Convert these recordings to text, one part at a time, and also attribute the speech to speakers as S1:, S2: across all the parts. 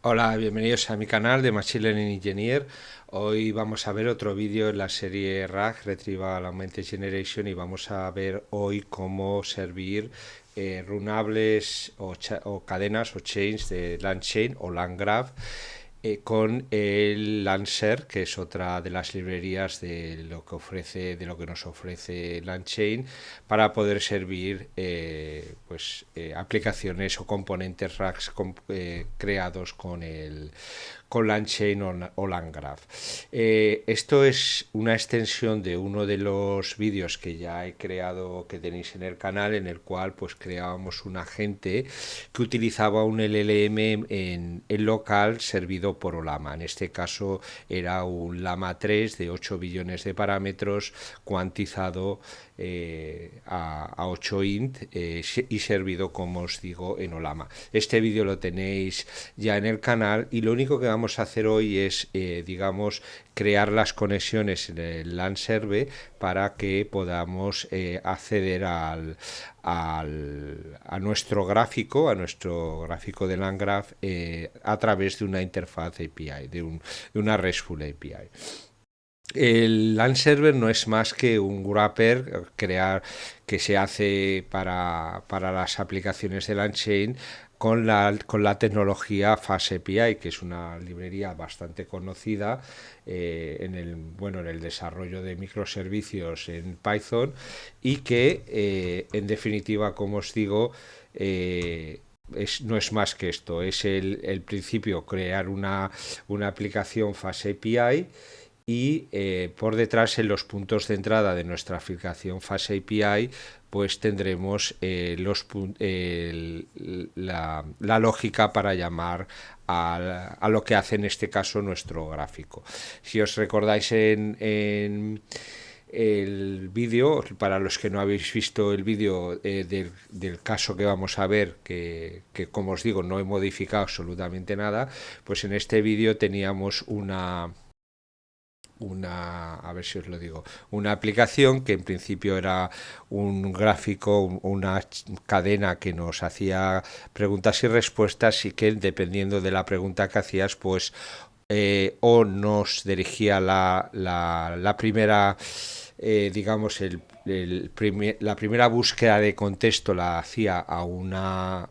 S1: Hola, bienvenidos a mi canal de Machine Learning Engineer. Hoy vamos a ver otro vídeo en la serie RAG, Retrieval Augmented Generation, y vamos a ver hoy cómo servir runables o cadenas o chains de LangChain o LangGraph con el Lancer, que es otra de las librerías de lo que nos ofrece LangChain para poder servir aplicaciones o componentes RAGs creados con LangChain o LangGraph. Esto es una extensión de uno de los vídeos que ya he creado, que tenéis en el canal, en el cual pues creábamos un agente que utilizaba un LLM en local servido por Olama. En este caso era un Llama 3 de 8 billones de parámetros cuantizado a 8 int y servido, como os digo, en Olama. Este vídeo lo tenéis ya en el canal y lo único que vamos a hacer hoy es, digamos, crear las conexiones en el LAN server para que podamos acceder a nuestro gráfico de LangGraph a través de una interfaz API, de una RESTful API. El LAN server no es más que un wrapper que se hace para las aplicaciones de LangChain con la tecnología FastAPI, que es una librería bastante conocida en el desarrollo de microservicios en Python y que, en definitiva, como os digo, no es más que esto, es el principio crear una aplicación FastAPI y por detrás en los puntos de entrada de nuestra aplicación FastAPI pues tendremos la lógica para llamar a lo que hace en este caso nuestro gráfico. Si os recordáis en el vídeo, para los que no habéis visto el vídeo del caso que vamos a ver, que como os digo no he modificado absolutamente nada, pues en este vídeo teníamos a ver si os lo digo, una aplicación que en principio era un gráfico, una cadena que nos hacía preguntas y respuestas y que dependiendo de la pregunta que hacías, pues o nos dirigía la primera, digamos, la primera búsqueda de contexto la hacía a una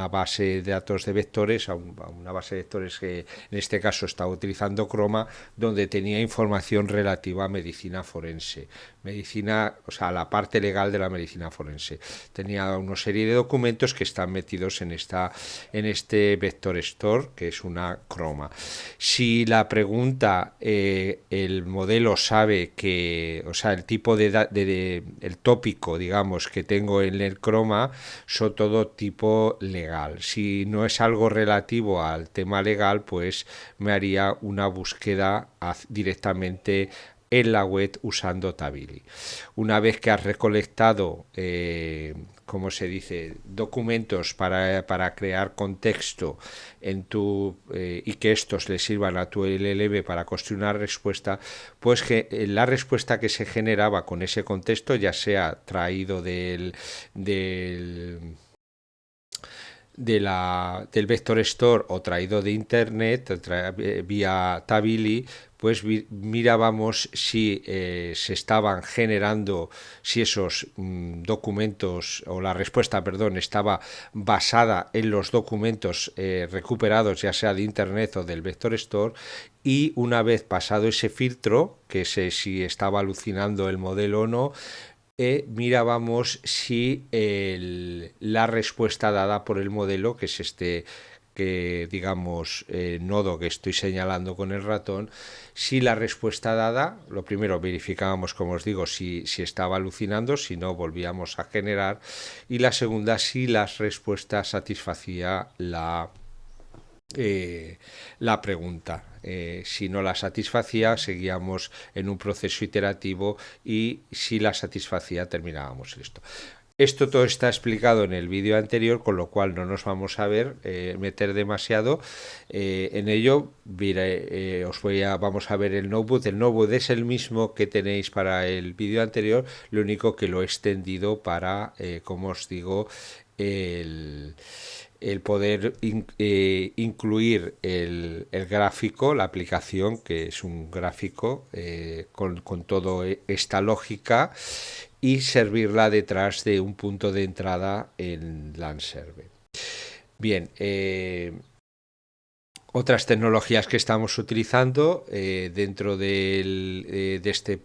S1: base de datos de vectores, a una base de vectores que en este caso estaba utilizando Chroma, donde tenía información relativa a medicina forense. O sea, la parte legal de la medicina forense. Tenía una serie de documentos que están metidos en este Vector Store, que es una Chroma. Si la pregunta, el modelo sabe que, o sea, el tipo el tópico, digamos, que tengo en el Chroma, son todo tipo legal. Si no es algo relativo al tema legal, pues me haría una búsqueda directamente en la web usando Tabili. Una vez que has recolectado, como se dice, documentos para crear contexto y que estos le sirvan a tu LLM para construir una respuesta, pues que la respuesta que se generaba con ese contexto, ya sea traído del Vector Store o traído de internet vía Tabili, pues mirábamos si se estaban generando, si esos documentos o la respuesta, perdón, estaba basada en los documentos recuperados ya sea de internet o del Vector Store, y una vez pasado ese filtro, que sé si estaba alucinando el modelo o no, mirábamos si la respuesta dada por el modelo, que es este digamos nodo que estoy señalando con el ratón, si la respuesta dada, lo primero verificábamos, como os digo, si estaba alucinando, si no volvíamos a generar, y la segunda, si la respuesta satisfacía la pregunta. Si no la satisfacía, seguíamos en un proceso iterativo y si la satisfacía, terminábamos esto. Esto todo está explicado en el vídeo anterior, con lo cual no nos vamos a meter demasiado en ello. Vamos a ver el notebook. El notebook es el mismo que tenéis para el vídeo anterior, lo único que lo he extendido para, como os digo, el, el poder incluir el gráfico, la aplicación, que es un gráfico con toda esta lógica, y servirla detrás de un punto de entrada en LAN server. Bien, otras tecnologías que estamos utilizando dentro de este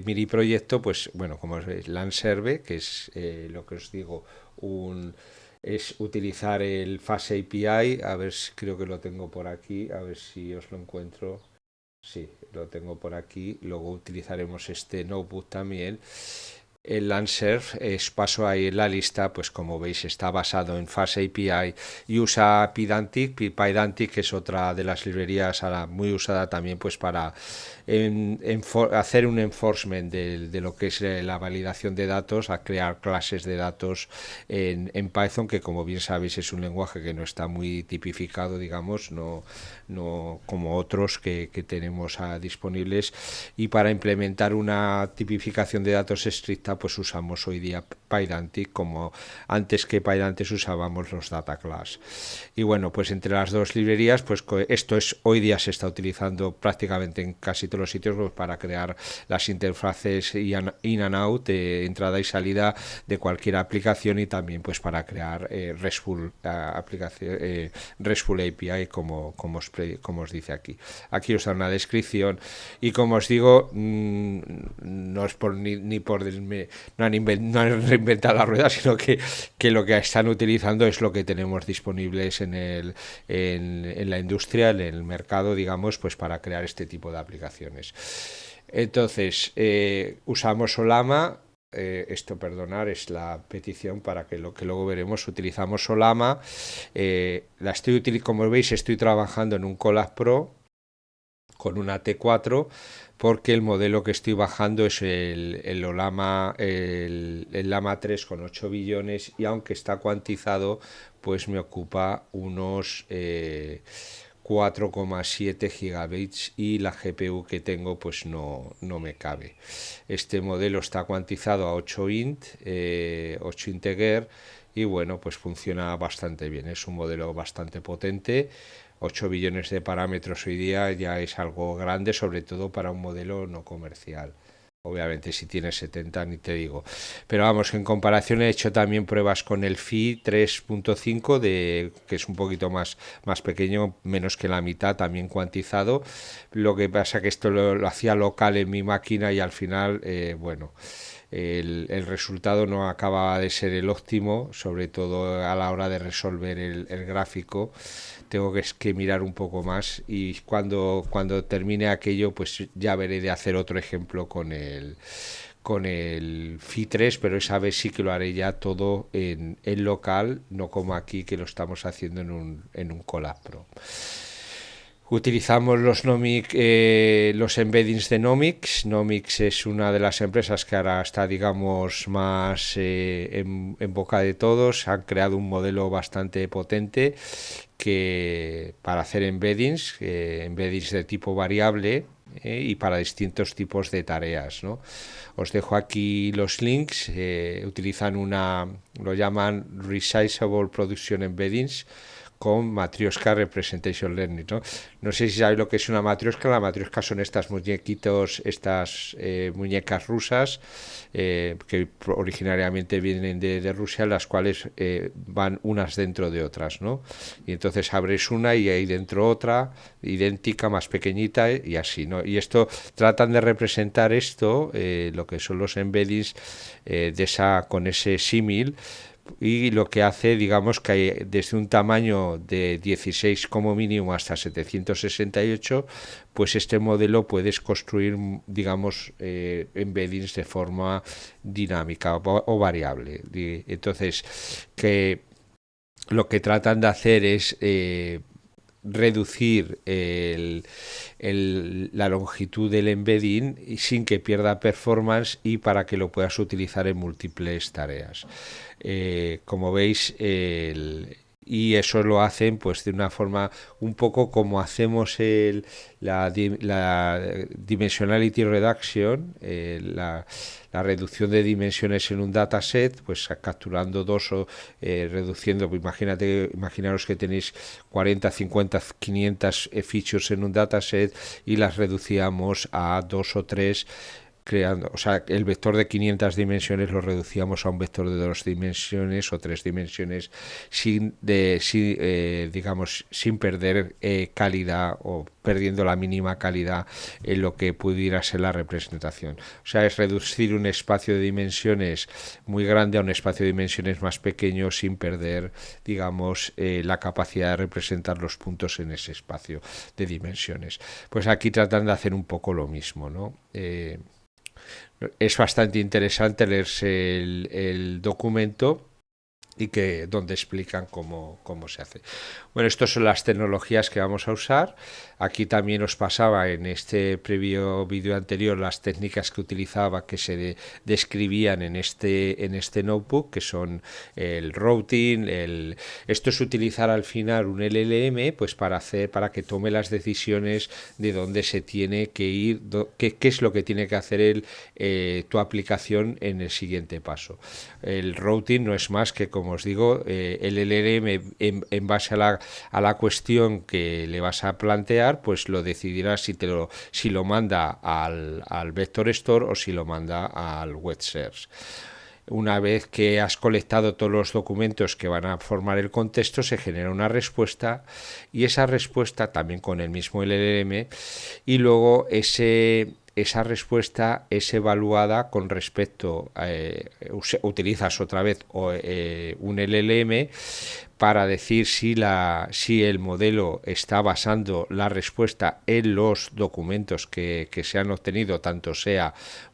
S1: mini proyecto, pues bueno, como es LAN server, que es lo que os digo, es utilizar el Fast API. A ver si creo que lo tengo por aquí, a ver si os lo encuentro. Sí, lo tengo por aquí. Luego utilizaremos este notebook también. El Landsurf es paso ahí en la lista, pues como veis está basado en Fast API y usa Pydantic. Pydantic es otra de las librerías muy usada también pues para hacer un enforcement de lo que es la validación de datos, a crear clases de datos en Python, que como bien sabéis es un lenguaje que no está muy tipificado, digamos, no como otros que tenemos disponibles, y para implementar una tipificación de datos estricta pues usamos hoy día Pydantic, como antes que Pydantic usábamos los data class. Y bueno, pues entre las dos librerías, pues esto es hoy día se está utilizando prácticamente en casi todos los sitios pues, para crear las interfaces in and out, entrada y salida de cualquier aplicación, y también pues para crear RESTful RESTful API como os dice aquí. Aquí os da una descripción y como os digo, no es por ni por no han reinventado la rueda, sino que lo que están utilizando es lo que tenemos disponibles en la industria, en el mercado, digamos, pues para crear este tipo de aplicaciones. Entonces, usamos Solama. Esto, perdonar, es la petición para que lo que luego veremos. Utilizamos Solama. Como veis, estoy trabajando en un Colab Pro con una T4, porque el modelo que estoy bajando es el Lama 3 con 8 billones, y aunque está cuantizado, pues me ocupa unos 4,7 gigabits, y la GPU que tengo pues no me cabe. Este modelo está cuantizado a 8 Integer, y bueno, pues funciona bastante bien. Es un modelo bastante potente. 8 billones de parámetros hoy día ya es algo grande, sobre todo para un modelo no comercial. Obviamente si tienes 70 ni te digo. Pero vamos, en comparación he hecho también pruebas con el Phi 3.5, que es un poquito más pequeño, menos que la mitad, también cuantizado. Lo que pasa que esto lo hacía local en mi máquina, y al final, bueno, el resultado no acaba de ser el óptimo, sobre todo a la hora de resolver el gráfico. Tengo que mirar un poco más, y cuando termine aquello pues ya veré de hacer otro ejemplo con el Phi 3, pero esa vez sí que lo haré ya todo en local, no como aquí que lo estamos haciendo en un Colab Pro. Utilizamos los los embeddings de Nomics. Nomics es una de las empresas que ahora está, digamos, más en boca de todos. Han creado un modelo bastante potente para hacer embeddings de tipo variable, y para distintos tipos de tareas, ¿no? Os dejo aquí los links. Utilizan lo llaman Resizable Production Embeddings con Matryoshka Representation Learning, ¿no? No sé si sabéis lo que es una matrioshka. La matrioshka son estas muñecas rusas que originariamente vienen de Rusia, las cuales van unas dentro de otras, ¿no? Y entonces abres una y ahí dentro otra, idéntica, más pequeñita, y así, ¿no? Y esto tratan de representar lo que son los embeddings con ese símil. Y lo que hace, digamos, que hay desde un tamaño de 16 como mínimo hasta 768, pues este modelo puedes construir, digamos, embeddings de forma dinámica o variable. Entonces, que lo que tratan de hacer es reducir la longitud del embedding sin que pierda performance, y para que lo puedas utilizar en múltiples tareas. Como veis, y eso lo hacen pues de una forma un poco como hacemos la dimensionality reduction, la reducción de dimensiones en un dataset, pues capturando dos o reduciendo, pues imaginaros que tenéis 40, 50, 500 features en un dataset y las reducíamos a dos o tres, creando, o sea, el vector de 500 dimensiones lo reducíamos a un vector de 2 dimensiones o 3 dimensiones digamos, sin perder calidad o perdiendo la mínima calidad en lo que pudiera ser la representación. O sea, es reducir un espacio de dimensiones muy grande a un espacio de dimensiones más pequeño sin perder, digamos, la capacidad de representar los puntos en ese espacio de dimensiones. Pues aquí tratan de hacer un poco lo mismo, ¿no? Es bastante interesante leerse el documento y que donde explican cómo se hace. Bueno, estas son las tecnologías que vamos a usar. Aquí también os pasaba en este previo vídeo anterior las técnicas que utilizaba que se describían en este notebook, que son el routing, esto es utilizar al final un LLM pues para que tome las decisiones de dónde se tiene que ir, qué es lo que tiene que hacer tu aplicación en el siguiente paso. El routing no es más que, como os digo, el LLM en base a la cuestión que le vas a plantear, pues lo decidirá si lo manda al Vector Store o si lo manda al Web Search. Una vez que has colectado todos los documentos que van a formar el contexto, se genera una respuesta y esa respuesta también con el mismo LLM y luego esa respuesta es evaluada con respecto utilizas otra vez un LLM para decir si el modelo está basando la respuesta en los documentos que se han obtenido, tanto sea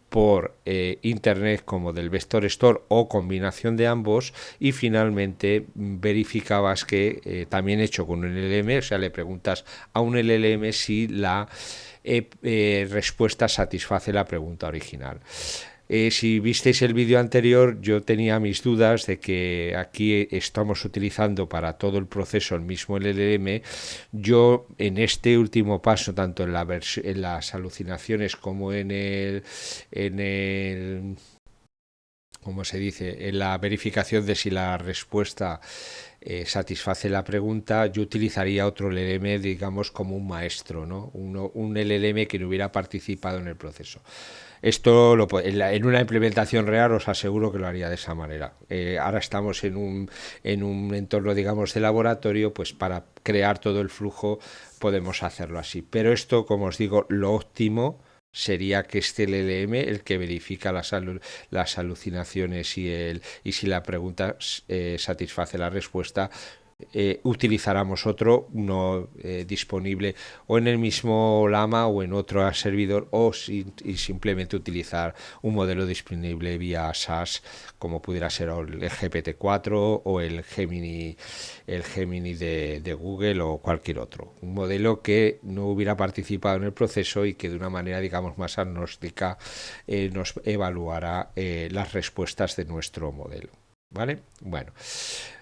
S1: por internet como del Vector Store o combinación de ambos, y finalmente verificabas que también hecho con un LLM, o sea, le preguntas a un LLM si la respuesta satisface la pregunta original. Si visteis el vídeo anterior, yo tenía mis dudas de que aquí estamos utilizando para todo el proceso el mismo LLM. Yo en este último paso, tanto en las alucinaciones como en el como se dice, en la verificación de si la respuesta satisface la pregunta, yo utilizaría otro LLM, digamos, como un maestro, ¿no? Un LLM que no hubiera participado en el proceso. Esto en una implementación real os aseguro que lo haría de esa manera. Ahora estamos en un entorno, digamos, de laboratorio, pues para crear todo el flujo podemos hacerlo así. Pero esto, como os digo, lo óptimo sería que este LLM, el que verifica las alucinaciones y si la pregunta satisface la respuesta, utilizáramos otro no disponible o en el mismo Llama o en otro servidor y simplemente utilizar un modelo disponible vía SaaS como pudiera ser el GPT-4 o el Gemini de Google o cualquier otro, un modelo que no hubiera participado en el proceso y que de una manera, digamos, más agnóstica nos evaluará las respuestas de nuestro modelo. ¿Vale? Bueno,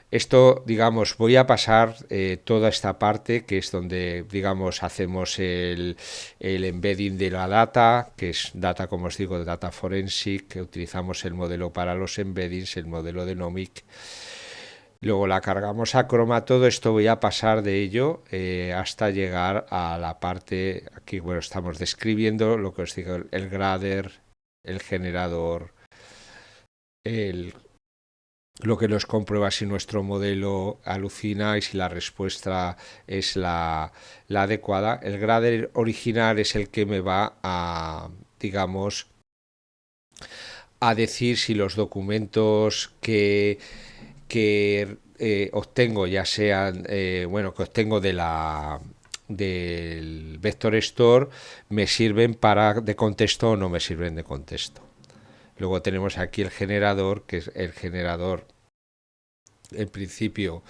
S1: esto, digamos, voy a pasar toda esta parte que es donde, digamos, hacemos el embedding de la data, que es data, como os digo, de data forensic, que utilizamos el modelo para los embeddings, el modelo de Nomic. Luego la cargamos a Chroma. Todo esto voy a pasar de ello hasta llegar a la parte, aquí bueno, estamos describiendo lo que os digo, el grader, el generador, lo que nos comprueba si nuestro modelo alucina y si la respuesta es la adecuada. El grader original es el que me va a, digamos, a decir si los documentos que obtengo, ya sean, que obtengo del Vector Store, me sirven de contexto o no me sirven de contexto. Luego tenemos aquí el generador, que es el generador. En principio,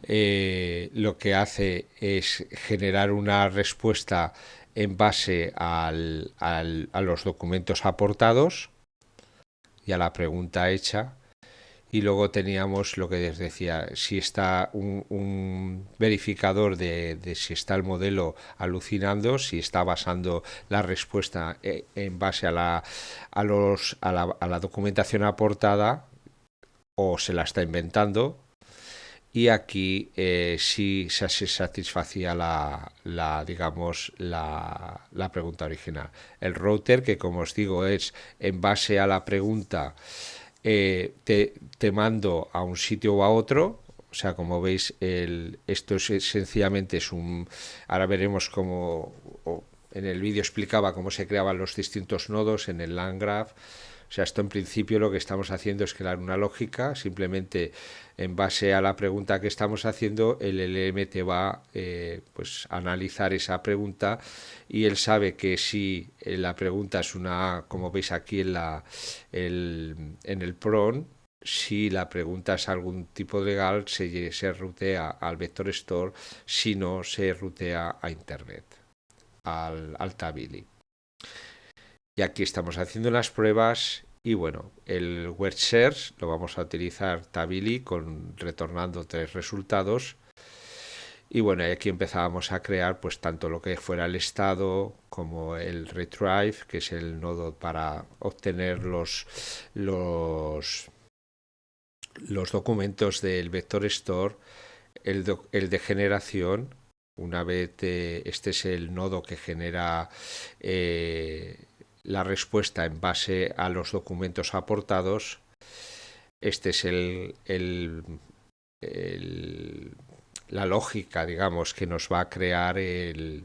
S1: lo que hace es generar una respuesta en base a los documentos aportados y a la pregunta hecha. Y luego teníamos lo que les decía, si está un verificador de si está el modelo alucinando, si está basando la respuesta en base a la documentación aportada o se la está inventando. Y aquí sí se satisfacía digamos, la pregunta original. El router, que como os digo es en base a la pregunta, te mando a un sitio o a otro. O sea, como veis, esto sencillamente es un... Ahora veremos cómo... En el vídeo explicaba cómo se creaban los distintos nodos en el Land Graph. O sea, esto en principio lo que estamos haciendo es crear una lógica, simplemente en base a la pregunta que estamos haciendo, el LM te va pues, a analizar esa pregunta y él sabe que si la pregunta es una, como veis aquí en el PRON, si la pregunta es algún tipo legal, se rutea al Vector Store, si no, se rutea a Internet, al Tabili. Y aquí estamos haciendo las pruebas y bueno, el word search lo vamos a utilizar Tabili retornando 3 resultados. Y bueno, aquí empezábamos a crear pues tanto lo que fuera el estado como el retrieve, que es el nodo para obtener los documentos del vector store, el de generación. Una vez este es el nodo que genera la respuesta en base a los documentos aportados. Este es la lógica, digamos, que nos va a crear que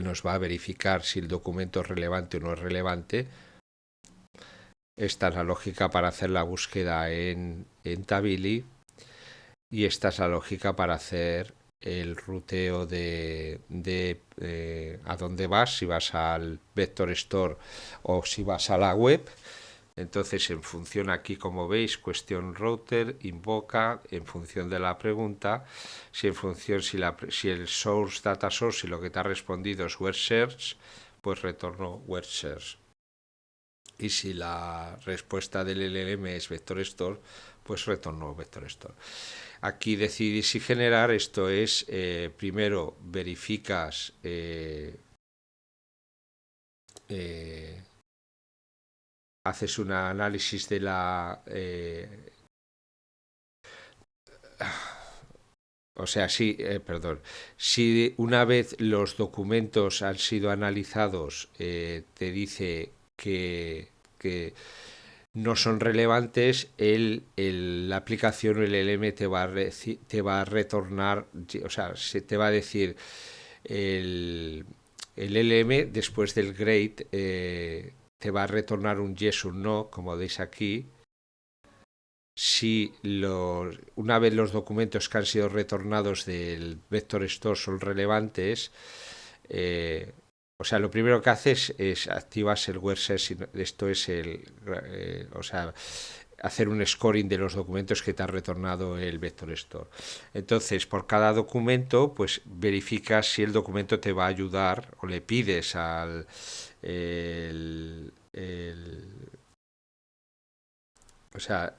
S1: nos va a verificar si el documento es relevante o no es relevante. Esta es la lógica para hacer la búsqueda en Tabili y esta es la lógica para hacer el ruteo a dónde vas, si vas al Vector Store o si vas a la web. Entonces, en función aquí, como veis, cuestión router invoca en función de la pregunta, si en función si el source data source, si lo que te ha respondido es word search, pues retorno word search. Y si la respuesta del LLM es vector store, pues retorno vector store. Aquí decidí si generar, esto es, primero verificas haces un análisis de o sea, sí, perdón. Si una vez los documentos han sido analizados, te dice que no son relevantes, la aplicación o el LM te va a retornar, o sea, se te va a decir el LM después del grade te va a retornar un yes o un no, como veis aquí. Si una vez los documentos que han sido retornados del Vector Store son relevantes, o sea, lo primero que haces es activas el word search. Esto es o sea, hacer un scoring de los documentos que te ha retornado el Vector Store. Entonces, por cada documento, pues verificas si el documento te va a ayudar o le pides al o sea,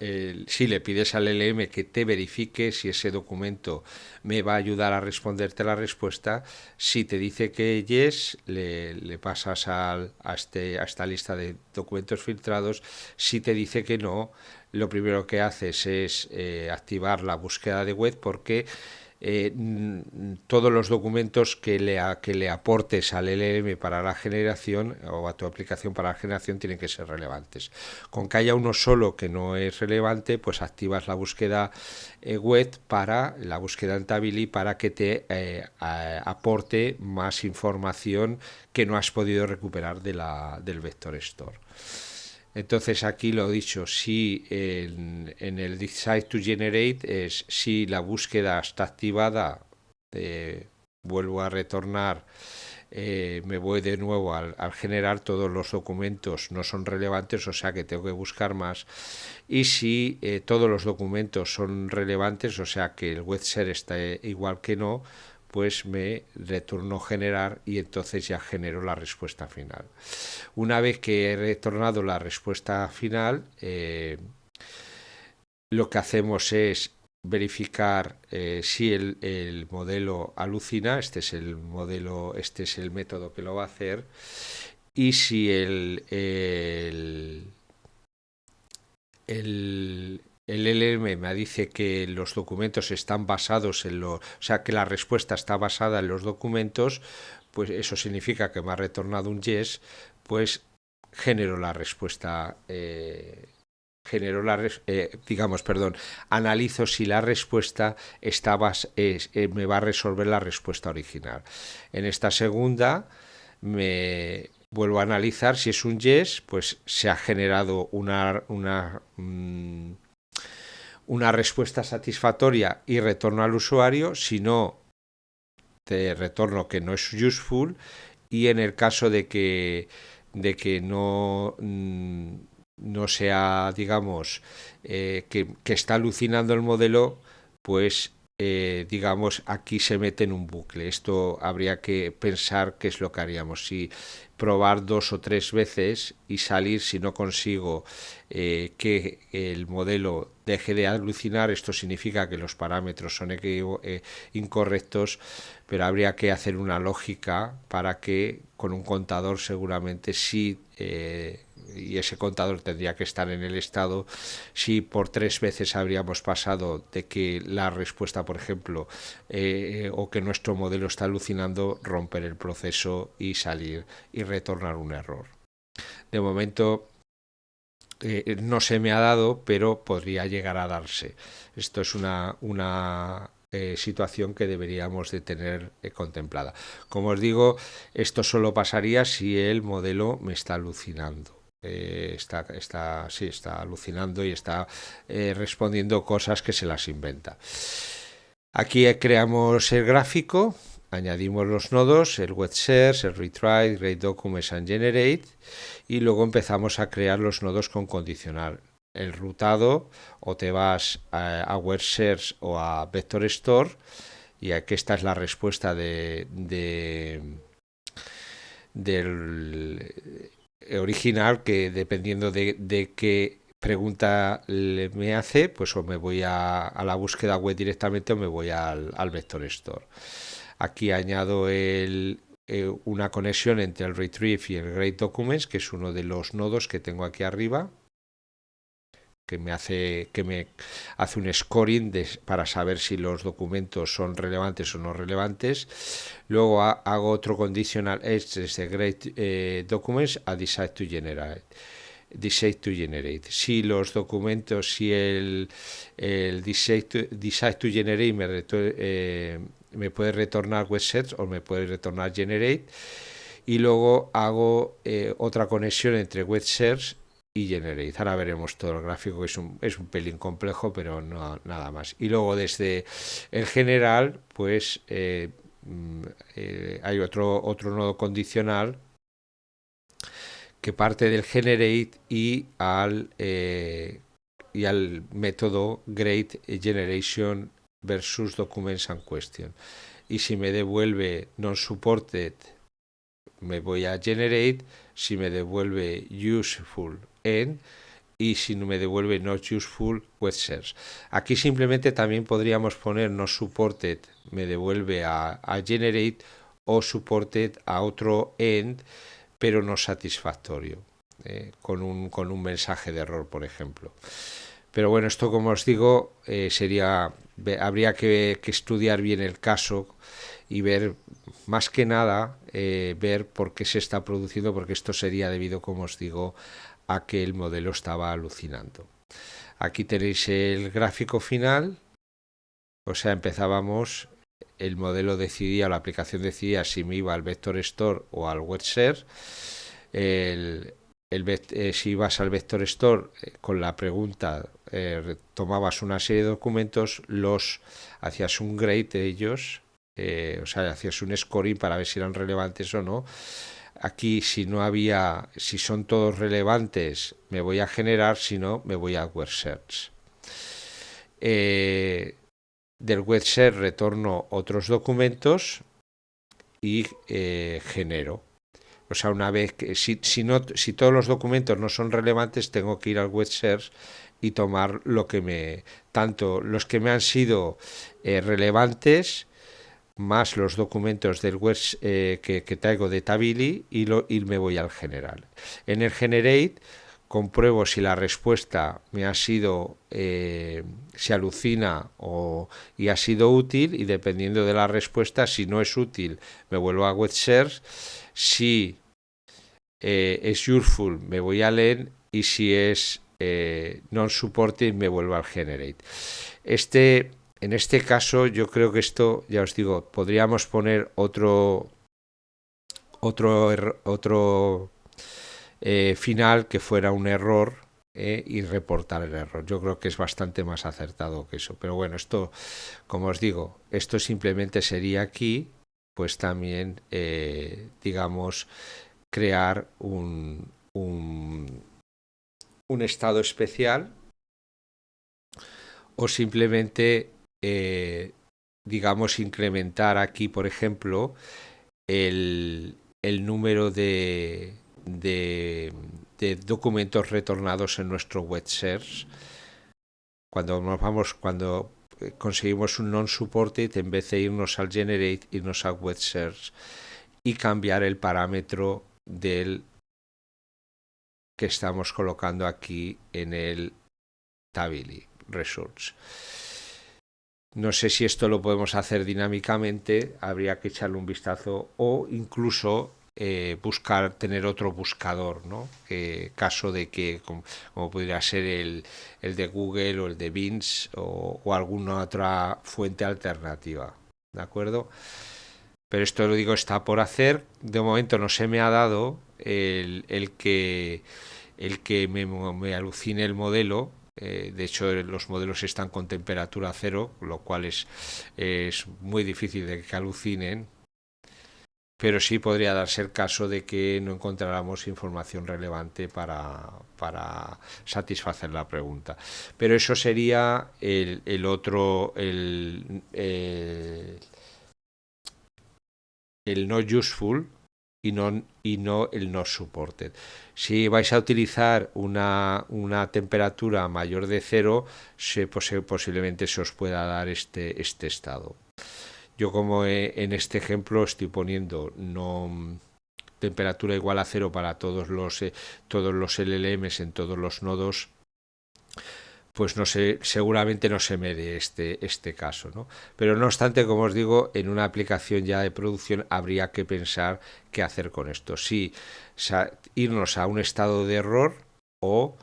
S1: si le pides al LM que te verifique si ese documento me va a ayudar a responderte la respuesta, si te dice que yes, le pasas a esta lista de documentos filtrados. Si te dice que no, lo primero que haces es activar la búsqueda de web, porque todos los documentos que le aportes al LLM para la generación o a tu aplicación para la generación tienen que ser relevantes. Con que haya uno solo que no es relevante, pues activas la búsqueda web para la búsqueda en Tabili para que te aporte más información que no has podido recuperar del Vector Store. Entonces aquí lo he dicho, si en el Decide to Generate es si la búsqueda está activada, vuelvo a retornar, me voy de nuevo al generar, todos los documentos no son relevantes, o sea que tengo que buscar más. Y si todos los documentos son relevantes, o sea que el web ser está igual que no, pues me retorno generar y entonces ya genero la respuesta final. Una vez que he retornado la respuesta final, lo que hacemos es verificar si el modelo alucina, este es el modelo, este es el método que lo va a hacer, y si el LM me dice que los documentos están basados en o sea, que la respuesta está basada en los documentos, pues eso significa que me ha retornado un yes, pues genero la respuesta, digamos, perdón, analizo si la respuesta me va a resolver la respuesta original. En esta segunda me vuelvo a analizar si es un yes, pues se ha generado una respuesta satisfactoria y retorno al usuario, si no, te retorno que no es useful, y en el caso de que no sea, digamos, que está alucinando el modelo, pues digamos, aquí se mete en un bucle. Esto habría que pensar qué es lo que haríamos. Si probar 2 o 3 veces y salir, si no consigo que el modelo deje de alucinar, esto significa que los parámetros son incorrectos, pero habría que hacer una lógica para que con un contador seguramente sí, y ese contador tendría que estar en el estado, si por 3 veces habríamos pasado de que la respuesta, por ejemplo, o que nuestro modelo está alucinando, romper el proceso y salir y retornar un error. De momento no se me ha dado, pero podría llegar a darse. Esto es una situación que deberíamos de tener contemplada. Como os digo, esto solo pasaría si el modelo me está alucinando. Está alucinando y está respondiendo cosas que se las inventa. Aquí creamos el gráfico, añadimos los nodos, el web search, el retry, create documents and generate, y luego empezamos a crear los nodos con condicional. El rutado, o te vas a web search o a vector store, y aquí esta es la respuesta del original, que dependiendo de qué pregunta me hace, pues o me voy a la búsqueda web directamente o me voy al vector store. Aquí añado una conexión entre el retrieve y el create documents, que es uno de los nodos que tengo aquí arriba, que me hace un scoring para saber si los documentos son relevantes o no relevantes. Luego hago otro conditional edge desde create documents a decide to generate. Si los documentos, si el decide to generate me puede retornar web search o me puede retornar generate, y luego hago otra conexión entre web search y generate. Ahora veremos todo el gráfico, que es un pelín complejo, pero no nada más. Y luego desde el general, pues hay otro nodo condicional que parte del generate y al método create generation versus documents and question. Y si me devuelve non supported, me voy a generate. Si me devuelve useful, end. Y si no me devuelve not useful, web search. Aquí simplemente también podríamos poner not supported, me devuelve a generate, o supported a otro end, pero no satisfactorio, con un mensaje de error, por ejemplo. Pero bueno, esto, como os digo, habría que estudiar bien el caso y ver, más que nada, ver por qué se está produciendo, porque esto sería debido, como os digo, a que el modelo estaba alucinando. Aquí tenéis el gráfico final, o sea, empezábamos, el modelo decidía, la aplicación decidía si me iba al vector store o al web search. Si ibas al vector store, con la pregunta tomabas una serie de documentos, hacías un grade de ellos, o sea, hacías un scoring para ver si eran relevantes o no. Aquí, si son todos relevantes, me voy a generar; si no, me voy a web search. Del web search retorno otros documentos y genero. O sea, una vez que si todos los documentos no son relevantes, tengo que ir al web search y tomar lo que tanto los que me han sido relevantes, más los documentos del web que traigo de Tabili y me voy al general. En el generate compruebo si la respuesta me ha sido, si alucina y ha sido útil, y dependiendo de la respuesta, si no es útil, me vuelvo a web search, si es useful, me voy a learn, y si es non-supported, me vuelvo al generate. En este caso, yo creo que esto, ya os digo, podríamos poner otro final que fuera un error y reportar el error. Yo creo que es bastante más acertado que eso. Pero bueno, esto, como os digo, esto simplemente sería aquí, pues también, digamos, crear un estado especial, o simplemente, digamos, incrementar aquí, por ejemplo, el número de documentos retornados en nuestro web search. Cuando conseguimos un non-supported, en vez de irnos al generate, irnos al web search y cambiar el parámetro del que estamos colocando aquí en el Tabili Resource. No sé si esto lo podemos hacer dinámicamente, habría que echarle un vistazo, o incluso tener otro buscador, ¿no? Caso de que, como podría ser el de Google o el de Bing o alguna otra fuente alternativa, ¿de acuerdo? Pero esto, lo digo, está por hacer. De momento no se me ha dado el que me alucine el modelo. De hecho, los modelos están con temperatura cero, lo cual es muy difícil de que alucinen, pero sí podría darse el caso de que no encontráramos información relevante para satisfacer la pregunta. Pero eso sería el otro, el no useful, y no el no supported. Si vais a utilizar una temperatura mayor de cero, posiblemente se os pueda dar este estado. Yo, como en este ejemplo estoy poniendo no temperatura igual a cero para todos los LLMs en todos los nodos, pues no sé, seguramente no se me dé este caso, ¿no? Pero no obstante, como os digo, en una aplicación ya de producción habría que pensar qué hacer con esto. Si irnos a un estado de error, o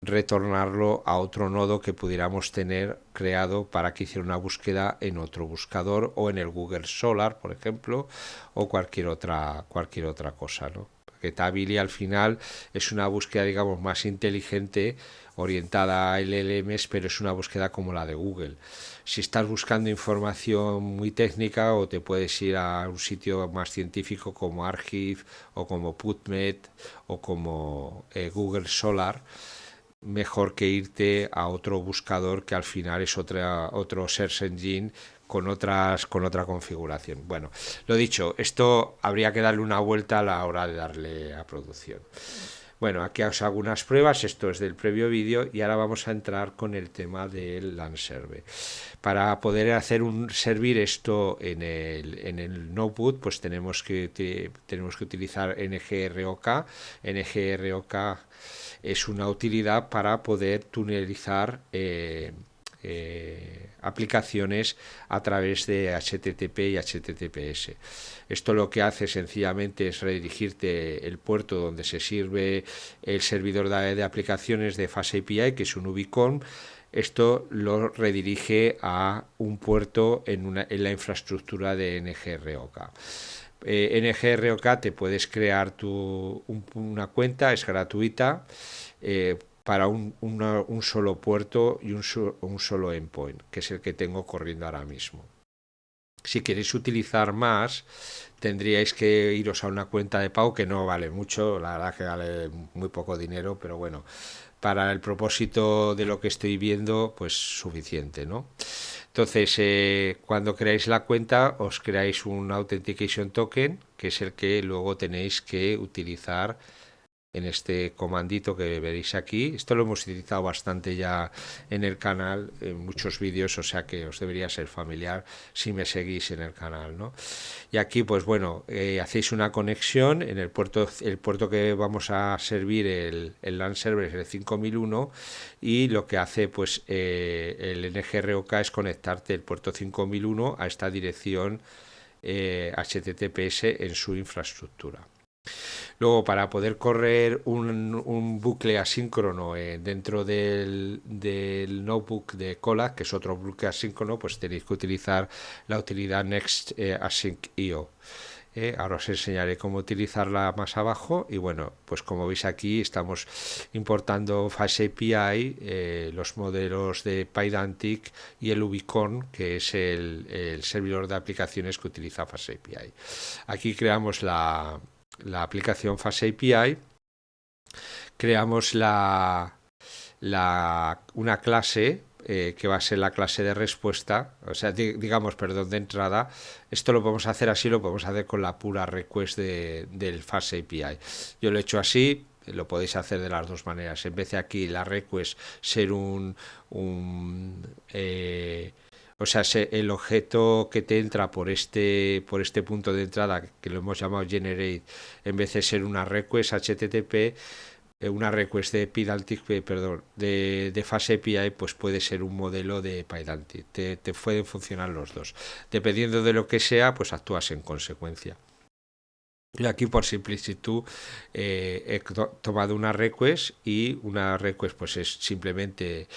S1: retornarlo a otro nodo que pudiéramos tener creado para que hiciera una búsqueda en otro buscador, o en el Google Solar, por ejemplo, o cualquier otra cosa, ¿no? Porque Tabili al final es una búsqueda, digamos, más inteligente, orientada a LLMs, pero es una búsqueda como la de Google. Si estás buscando información muy técnica, o te puedes ir a un sitio más científico como Archive o como PubMed o como Google Solar, mejor que irte a otro buscador que al final es otro search engine con otra configuración. Bueno, lo dicho, esto habría que darle una vuelta a la hora de darle a producción. Bueno, aquí os hago unas pruebas, esto es del previo vídeo, y ahora vamos a entrar con el tema del LangServe. Para poder servir esto en el notebook, pues tenemos que utilizar NGROK. NGROK es una utilidad para poder tunelizar aplicaciones a través de HTTP y HTTPS. Esto lo que hace sencillamente es redirigirte el puerto donde se sirve el servidor de aplicaciones de FastAPI, que es un Ubicon. Esto lo redirige a un puerto en la infraestructura de NGROK. NGROK te puedes crear una cuenta, es gratuita, para un solo puerto y un solo endpoint, que es el que tengo corriendo ahora mismo. Si queréis utilizar más, tendríais que iros a una cuenta de pago que no vale mucho, la verdad que vale muy poco dinero, pero bueno, para el propósito de lo que estoy viendo, pues suficiente, ¿no? Entonces, cuando creáis la cuenta, os creáis un Authentication Token, que es el que luego tenéis que utilizar en este comandito que veréis aquí. Esto lo hemos utilizado bastante ya en el canal, en muchos vídeos, o sea que os debería ser familiar si me seguís en el canal, ¿no? Y aquí, pues bueno, hacéis una conexión en el puerto que vamos a servir, el LAN server es el 5001, y lo que hace pues el NGROK es conectarte el puerto 5001 a esta dirección HTTPS en su infraestructura. Luego, para poder correr un bucle asíncrono dentro del notebook de Colac, que es otro bucle asíncrono, pues tenéis que utilizar la utilidad Next Async IO. Ahora os enseñaré cómo utilizarla más abajo y bueno, pues como veis aquí estamos importando FastAPI, los modelos de Pydantic y el Ubicorn, que es el servidor de aplicaciones que utiliza FastAPI. Aquí creamos la aplicación FastAPI, creamos una clase que va a ser la clase de respuesta, o sea, digamos, perdón, de entrada. Esto lo podemos hacer así, lo podemos hacer con la pura request del FastAPI. Yo lo he hecho así, lo podéis hacer de las dos maneras. En vez de aquí la request ser o sea, el objeto que te entra por este punto de entrada, que lo hemos llamado generate, en vez de ser una request HTTP, una request de Pydantic, perdón, de FastAPI, pues puede ser un modelo de Pydantic. Te pueden funcionar los dos. Dependiendo de lo que sea, pues actúas en consecuencia. Y aquí por simplitud he tomado una request, y una request pues es simplemente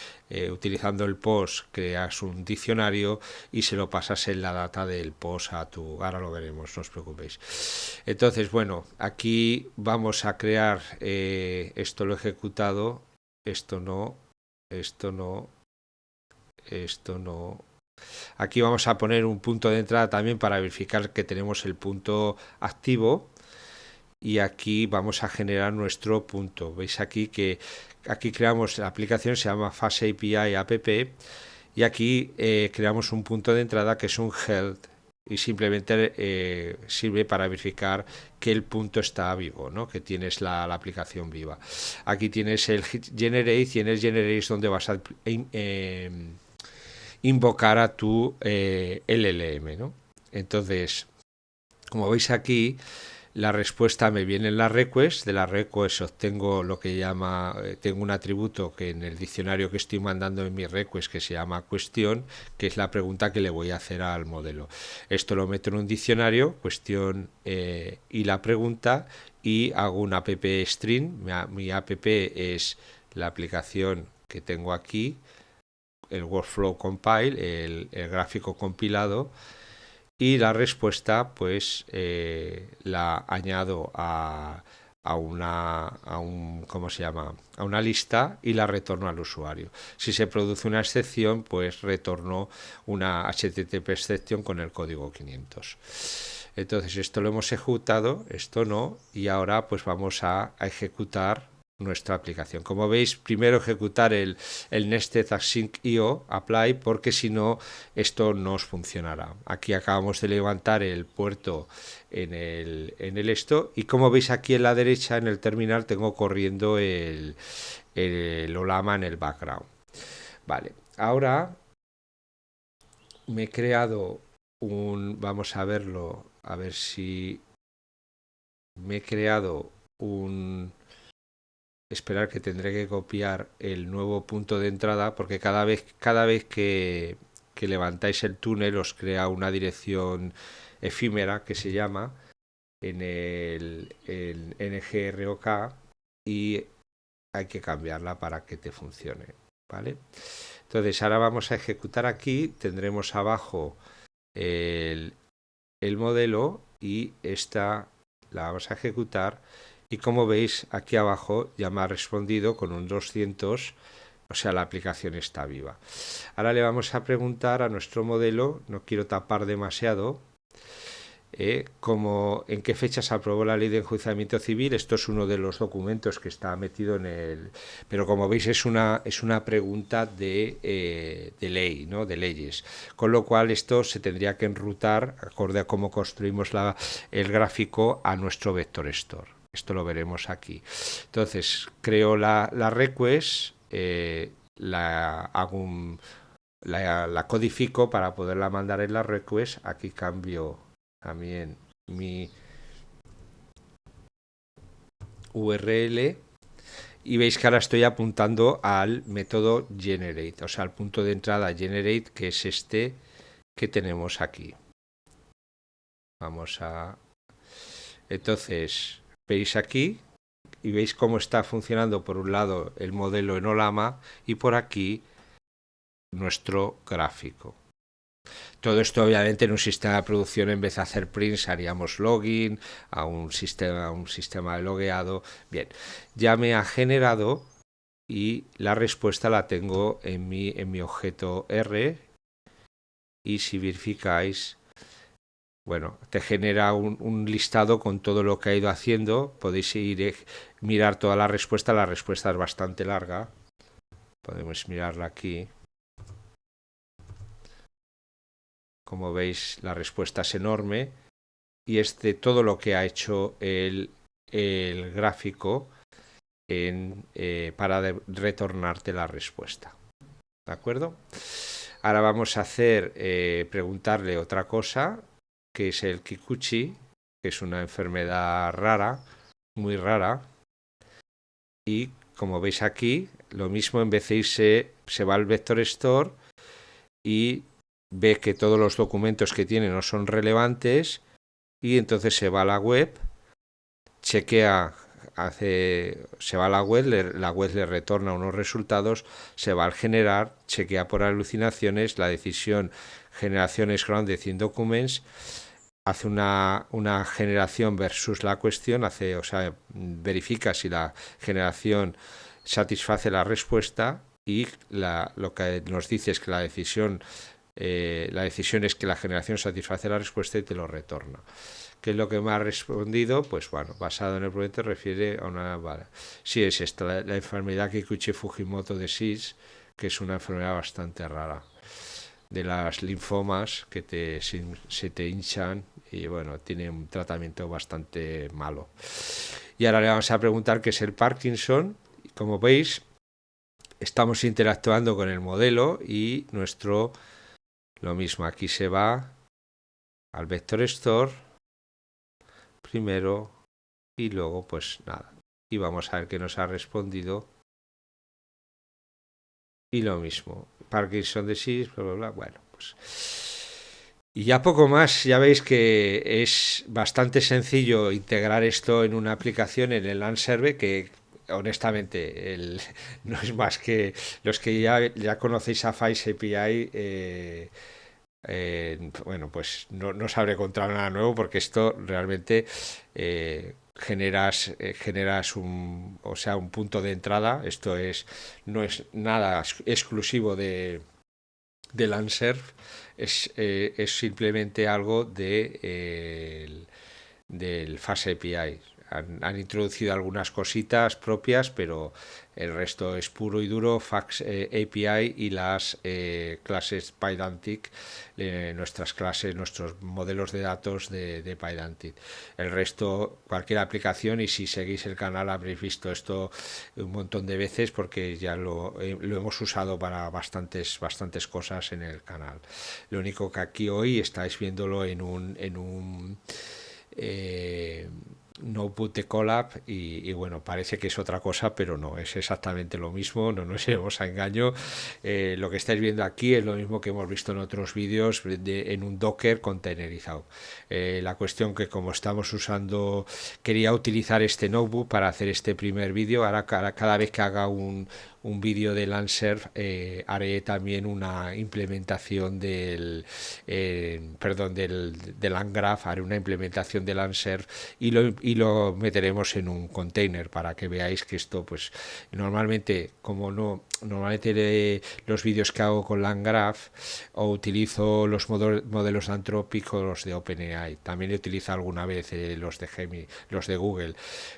S1: utilizando el post creas un diccionario y se lo pasas en la data del post a tu, ahora lo veremos, no os preocupéis. Entonces bueno, aquí vamos a crear, esto lo he ejecutado, esto no, esto no, esto no. Aquí vamos a poner un punto de entrada también para verificar que tenemos el punto activo, y aquí vamos a generar nuestro punto. Veis aquí que aquí creamos la aplicación, se llama FastAPI app, y aquí creamos un punto de entrada que es un health, y simplemente sirve para verificar que el punto está vivo, ¿no? Que tienes la aplicación viva. Aquí tienes el generate, y en el generate es donde vas a invocar a tu LLM, ¿no? Entonces, como veis aquí, la respuesta me viene en la request, de la request obtengo lo que llama, tengo un atributo que en el diccionario que estoy mandando en mi request que se llama cuestión, que es la pregunta que le voy a hacer al modelo. Esto lo meto en un diccionario, cuestión y la pregunta, y hago un app string. Mi app es la aplicación que tengo aquí, el workflow compile, el gráfico compilado, y la respuesta pues la añado ¿cómo se llama? A una lista, y la retorno al usuario. Si se produce una excepción, pues retorno una HTTP exception con el código 500. Entonces esto lo hemos ejecutado, esto no, y ahora pues vamos a ejecutar nuestra aplicación. Como veis, primero ejecutar el Nested Async IO apply, porque si no esto no os funcionará. Aquí acabamos de levantar el puerto en el esto, y como veis aquí en la derecha en el terminal tengo corriendo el Olama en el background. Vale, ahora me he creado vamos a verlo, a ver si me he creado esperar, que tendré que copiar el nuevo punto de entrada, porque cada vez que levantáis el túnel os crea una dirección efímera que se llama en el NGROK, y hay que cambiarla para que te funcione, ¿vale? Entonces ahora vamos a ejecutar aquí, tendremos abajo el modelo, y esta la vamos a ejecutar, y como veis aquí abajo ya me ha respondido con un 200, o sea, la aplicación está viva. Ahora le vamos a preguntar a nuestro modelo, no quiero tapar demasiado, como en qué fecha se aprobó la ley de enjuiciamiento civil. Esto es uno de los documentos que está metido en el... Pero como veis es una pregunta de ley, ¿no? De leyes. Con lo cual esto se tendría que enrutar acorde a cómo construimos el gráfico a nuestro vector store. Esto lo veremos aquí. Entonces, creo la request, la codifico para poderla mandar en la request. Aquí cambio también mi URL y veis que ahora estoy apuntando al método generate, o sea, al punto de entrada generate, que es este que tenemos aquí. Vamos a... Entonces, veis aquí y veis cómo está funcionando por un lado el modelo en Olama y por aquí nuestro gráfico. Todo esto obviamente en un sistema de producción, en vez de hacer prints, haríamos login a un sistema de logueado. Bien, ya me ha generado y la respuesta la tengo en mi objeto R, y si verificáis, bueno, te genera un listado con todo lo que ha ido haciendo. Podéis mirar toda la respuesta es bastante larga, podemos mirarla aquí. Como veis, la respuesta es enorme y es de todo lo que ha hecho el gráfico para retornarte la respuesta. ¿De acuerdo? Ahora vamos a preguntarle otra cosa, que es el Kikuchi, que es una enfermedad rara, muy rara. Y como veis aquí, lo mismo, en vez de irse, se va al Vector Store y ve que todos los documentos que tiene no son relevantes, y entonces se va a la web, chequea, se va a la web le retorna unos resultados, se va al generar, chequea por alucinaciones, la decisión generación es grounded in documents, hace una generación versus la cuestión, o sea, verifica si la generación satisface la respuesta, y lo que nos dice es que la decisión es que la generación satisface la respuesta y te lo retorna. ¿Qué es lo que me ha respondido? Pues bueno, basado en el problema, refiere a una... Vale, sí, es esta, la enfermedad Kikuchi-Fujimoto disease, que es una enfermedad bastante rara, de las linfomas que se te hinchan, y bueno, tiene un tratamiento bastante malo. Y ahora le vamos a preguntar qué es el Parkinson. Como veis, estamos interactuando con el modelo y lo mismo, aquí se va al Vector Store primero y luego pues nada. Y vamos a ver qué nos ha respondido. Y lo mismo, Parkinson disease, bla, bla, bla. Bueno, pues... Y ya poco más, ya veis que es bastante sencillo integrar esto en una aplicación en el Landserver, que honestamente no es más que los que ya conocéis a Face API. Bueno, pues no os habré contado nada nuevo, porque esto realmente generas un punto de entrada. Esto no es nada exclusivo de Landserv, es simplemente algo del Fast API. Han introducido algunas cositas propias, pero el resto es puro y duro Fax API y las clases Pydantic, nuestras clases, nuestros modelos de datos de Pydantic. El resto, cualquier aplicación, y si seguís el canal habréis visto esto un montón de veces, porque ya lo hemos usado para bastantes cosas en el canal. Lo único que aquí hoy estáis viéndolo en un notebook de Colab, y bueno, parece que es otra cosa, pero no, es exactamente lo mismo, no nos llevemos a engaño. Lo que estáis viendo aquí es lo mismo que hemos visto en otros vídeos en un Docker containerizado. La cuestión que, como estamos usando, quería utilizar este notebook para hacer este primer vídeo. Ahora cada vez que haga un vídeo de Landserv, haré también una implementación del Landgraph, haré una implementación de Landserv y lo meteremos en un container, para que veáis que esto, pues normalmente los vídeos que hago con Landgraph, o utilizo los modelos antrópicos de OpenAI, también he utilizado alguna vez los de Gemini, los de Google.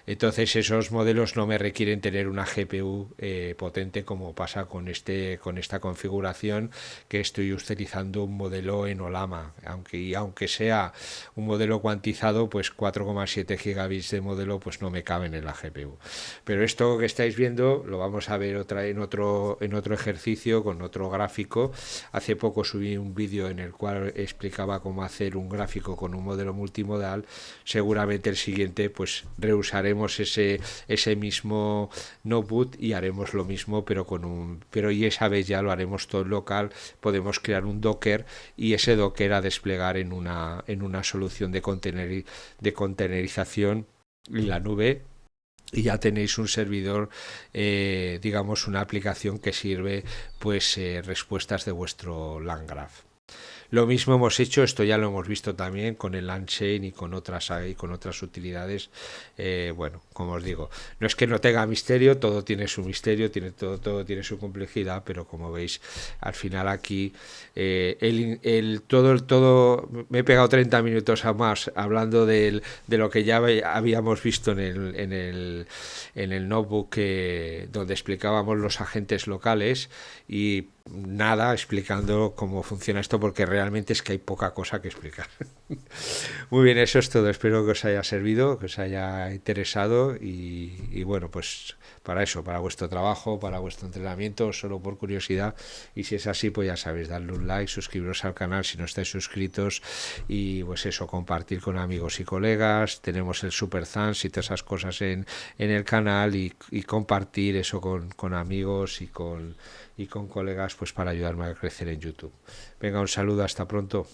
S1: Entonces esos modelos no me requieren tener una GPU potente, potente como pasa con esta configuración, que estoy utilizando un modelo en Olama, aunque sea un modelo cuantizado, pues 4,7 gigabits de modelo pues no me caben en la GPU. Pero esto que estáis viendo lo vamos a ver en otro ejercicio con otro gráfico. Hace poco subí un vídeo en el cual explicaba cómo hacer un gráfico con un modelo multimodal. Seguramente el siguiente pues reusaremos ese mismo notebook y haremos lo mismo, pero y esa vez ya lo haremos todo local. Podemos crear un Docker y ese Docker a desplegar en una solución de containerización en la nube, y ya tenéis un servidor, digamos una aplicación que sirve pues respuestas de vuestro LangGraph. Lo mismo hemos hecho, esto ya lo hemos visto también con el Unchained y con otras utilidades. Bueno, como os digo, no es que no tenga misterio, todo tiene su misterio, todo tiene su complejidad, pero como veis, al final aquí todo me he pegado 30 minutos a más hablando de lo que ya habíamos visto en el notebook, donde explicábamos los agentes locales, y nada explicando cómo funciona esto, porque realmente es que hay poca cosa que explicar. Muy bien, eso es todo. Espero que os haya servido, que os haya interesado, y bueno, pues para eso, para vuestro trabajo, para vuestro entrenamiento, solo por curiosidad. Y si es así, pues ya sabéis, darle un like, suscribiros al canal si no estáis suscritos, y pues eso, compartir con amigos y colegas. Tenemos el Super Thanks y todas esas cosas en el canal, y compartir eso con amigos y con colegas, pues para ayudarme a crecer en YouTube. Venga, un saludo, hasta pronto.